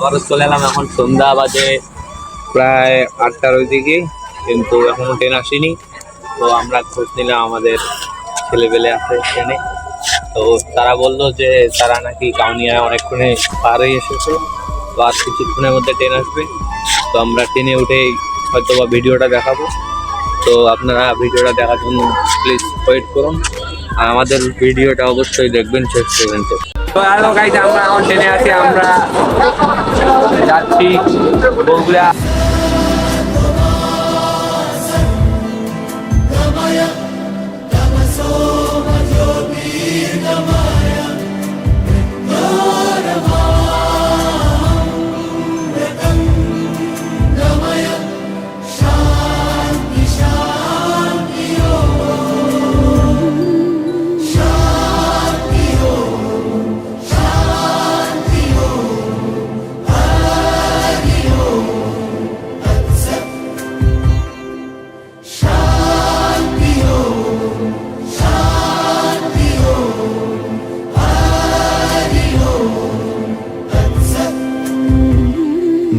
আবারও চলে এলাম, এখন সন্ধ্যা বাজে প্রায় 8টার ওইদিকে, কিন্তু এখনো ট্রেন আসেনি। তো আমরা খোঁজ নিলাম, আমাদের ছেলেপেলে আছে ট্রেনে। তো তারা বললো যে তারা নাকি কাউনিয়া অনেকক্ষণে পার হয়ে এসেছে, তো আর কিছুক্ষণের মধ্যে ট্রেন আসবে। তো আমরা ট্রেনে উঠেই হয়তো বা ভিডিওটা দেখাবো। তো আপনারা ভিডিওটা দেখার জন্য প্লিজ ওয়েট করুন, আর আমাদের ভিডিওটা অবশ্যই দেখবেন শেষ পর্যন্ত। তো হ্যালো গাইস, আমরা এখন ট্রেনে আছি, আমরা যাচ্ছি বগুড়া।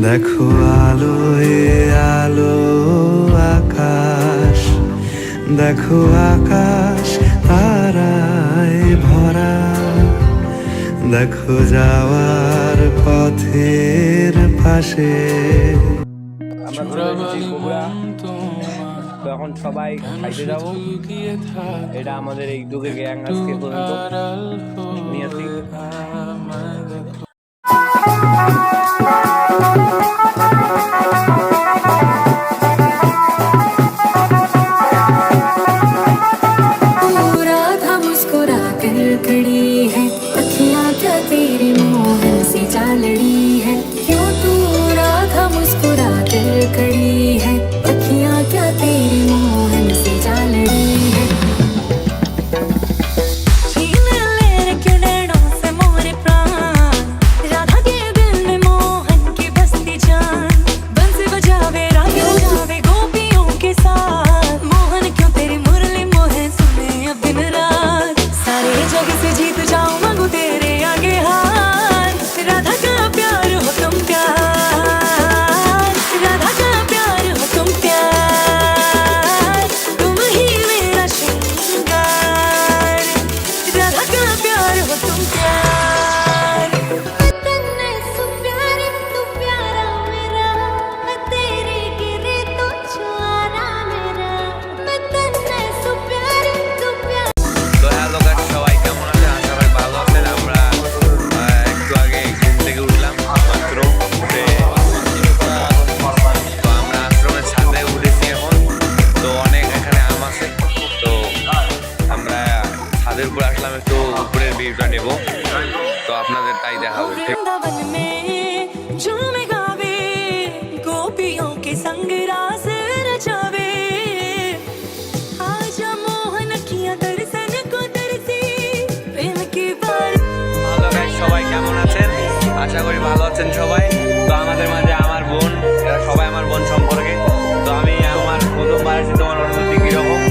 দেখো আলোয় আলো আকাশ, দেখো আকাশ তারায় ভরা, দেখো যাওয়ার পথের পাশে। তো এখন সবাই খাইতে যাবো। এটা আমাদের এই দুঃখের গ্যাং আজকে পর্যন্ত নিয়ে আসি। खड़ी है अखियां क्या तेरे मोहन से जा लड़ी है, क्यों तू राधा मुस्कुरा कर खड़ी है, अखियां क्या तेरे मोहन से जा लड़ी है। छीन ले रे क्यों नैनों से मोरे प्राण, राधा के दिल में मोहन की बसती जान, बंसी बजावे राधा जावे गोपियों के साथ, मोहन क्यों तेरी मुरली मोहे सुने अब दिन रात, सारे जग से जीत जाऊं मांगू तेरे आगे हार, राधा का प्यार हो तुम प्यार, राधा का प्यार हो तुम प्यार, तुम ही मेरा श्रृंगार, राधा का प्यार हो तुम प्यार। तन्ने सु प्यारे तू प्यारा मेरा, मैं तेरे गिरे तो छुआरा मेरा, मैं तन्ने सु प्यारे तू प्यारा। তো হ্যালো গাইস, সবাই কেমন আছেন? আশা করি ভালো আছেন। আমরা একটু আগে ঘুম থেকে উঠলাম মাত্র, উঠে তো আমরা আশ্রমের ছাদে উঠেছি এখন। তো অনেক এখানে আম আছে, তো আমরা ছাদের উপরে আসলাম, একটু উপরের ভিউটা নেব, তো আপনাদের তাই দেখাবো। वृंदावन में झूमे गावे, गोपियों के संग रास रचावे, आजा मोहन किया दर्शन को तरसी प्रेम की बार। হ্যালো গাইস, সবাই কেমন আছেন? আশা করি ভালো আছেন সবাই। তো আমাদের মাঝে আমার বোন, এরা সবাই আমার বোন সম্পর্কে। তো আমি আমার প্রথমবার এসে, তোমার অনুভূতি কিরকম?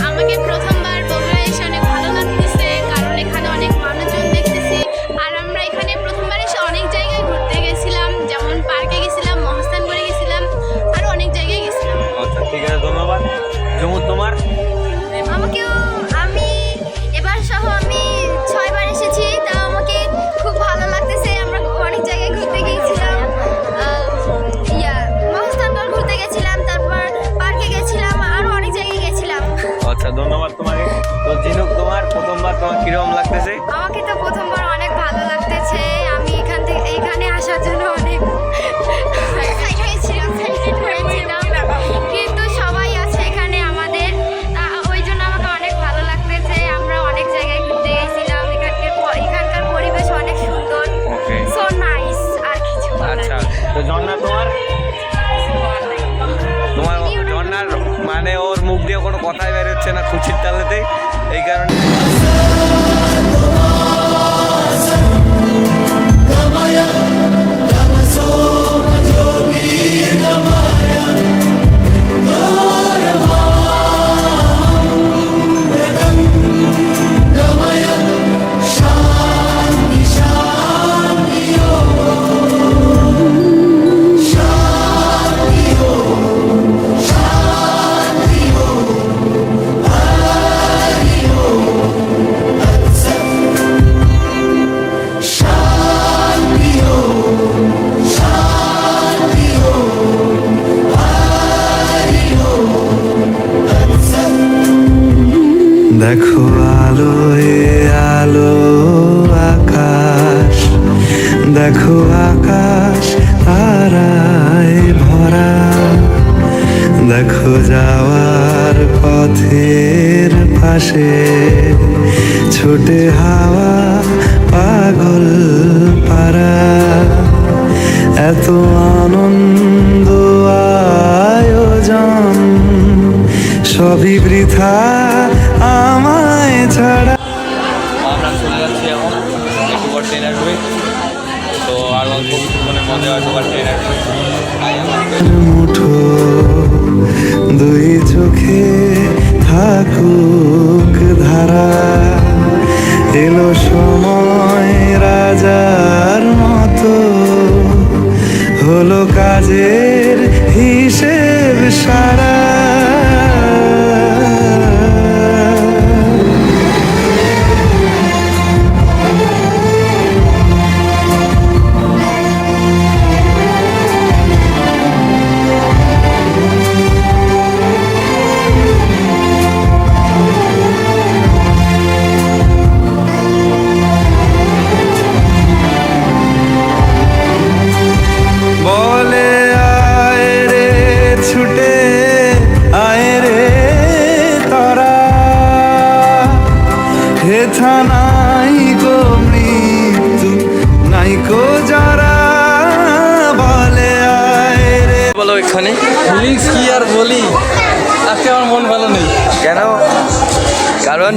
আমাকে প্রথমবার বগুড়া এসে অনেক ভালো লাগতেছে, কারণ এখানে অনেক মানুষজন দেখতেছি। আর আমরা এখানে প্রথমবার এসে অনেক জায়গায় ঘুরতে গেছিলাম, যেমন পার্কে গেছিলাম, মহস্তানগড়ে গেছিলাম, আরো অনেক জায়গায় গেছিলাম। আচ্ছা ঠিক আছে, ধন্যবাদ। জমুদ তোমার? আমি এবার সহ আমি 6বার এসেছি, তা আমাকে খুব ভালো লাগতেছে। আমরা অনেক জায়গায় ঘুরতে গিয়েছিলাম, মহস্তানগড় ঘুরতে গেছিলাম, তারপর পার্কে গেছিলাম, আরো অনেক জায়গায় গেছিলাম। আচ্ছা ধন্যবাদ তোমাকে। তো জিনুক, তোমার প্রথমবার তোমার কিরকম লাগতেছে? আমাকে তো প্রথমবার অনেক ভালো লাগতেছে। আমি এইখানে আসার জন্য অনেক excited হয়েছিলাম, কিন্তু সবাই আছে এখানে আমাদের, ওই জন্য আমাকে অনেক ভালো লাগতেছে। আমরা অনেক জায়গায় ঘুরতে গেছিলাম, এখানকার পরিবেশ অনেক সুন্দর, সো নাইস। আর কিছু আচ্ছা, তো ঝর্ণা তোমার? তোমার ঝর্ণার মানে ওর মুখ দিয়ে কোনো কথাই বের হচ্ছে না খুশির তালেতে, এই কারণে। শান্তি শান্তি ও দেখো আকাশ তারায় ভরা, দেখো যাওয়ার পথের পাশে ছোটে হাওয়া পাগল পারা। এত আনন্দ আয়োজন সবই বৃথা আমায় ছাড়া। আমরা চলে যাচ্ছি এখন, একটু পর ট্রেন আসবে, তো আর অল্প কিছুক্ষণের মধ্যে হয়তো বা ট্রেন আসবে। মুঠো দুই চোখে থাকুক ধারা, এলো সময় রাজার মতো, হলো কাজের হিসেব সারা। বলে আয় রে ছুটে আয় রে তারা, হেথা নাই গো মৃত্যু নাই গো যারা। বলে আয় রে। বলো এখানে ফিলিংস কি আর বলি, আজকে আমার মন ভালো নেই। কেন? কারণ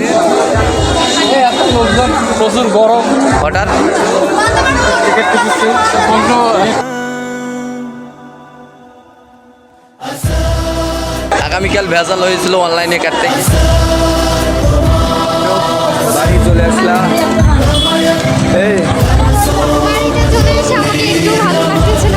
এই এত লোকজন, প্রচুর গরম, হঠাৎ টিকিট টিকিট আগামীকাল ভেজাল হয়েছিল অনলাইনে কাটতে, বাড়ি চলে আসলাম। এই বাড়িতে চলে এসে আমাকে একটু ভালো লাগতেছে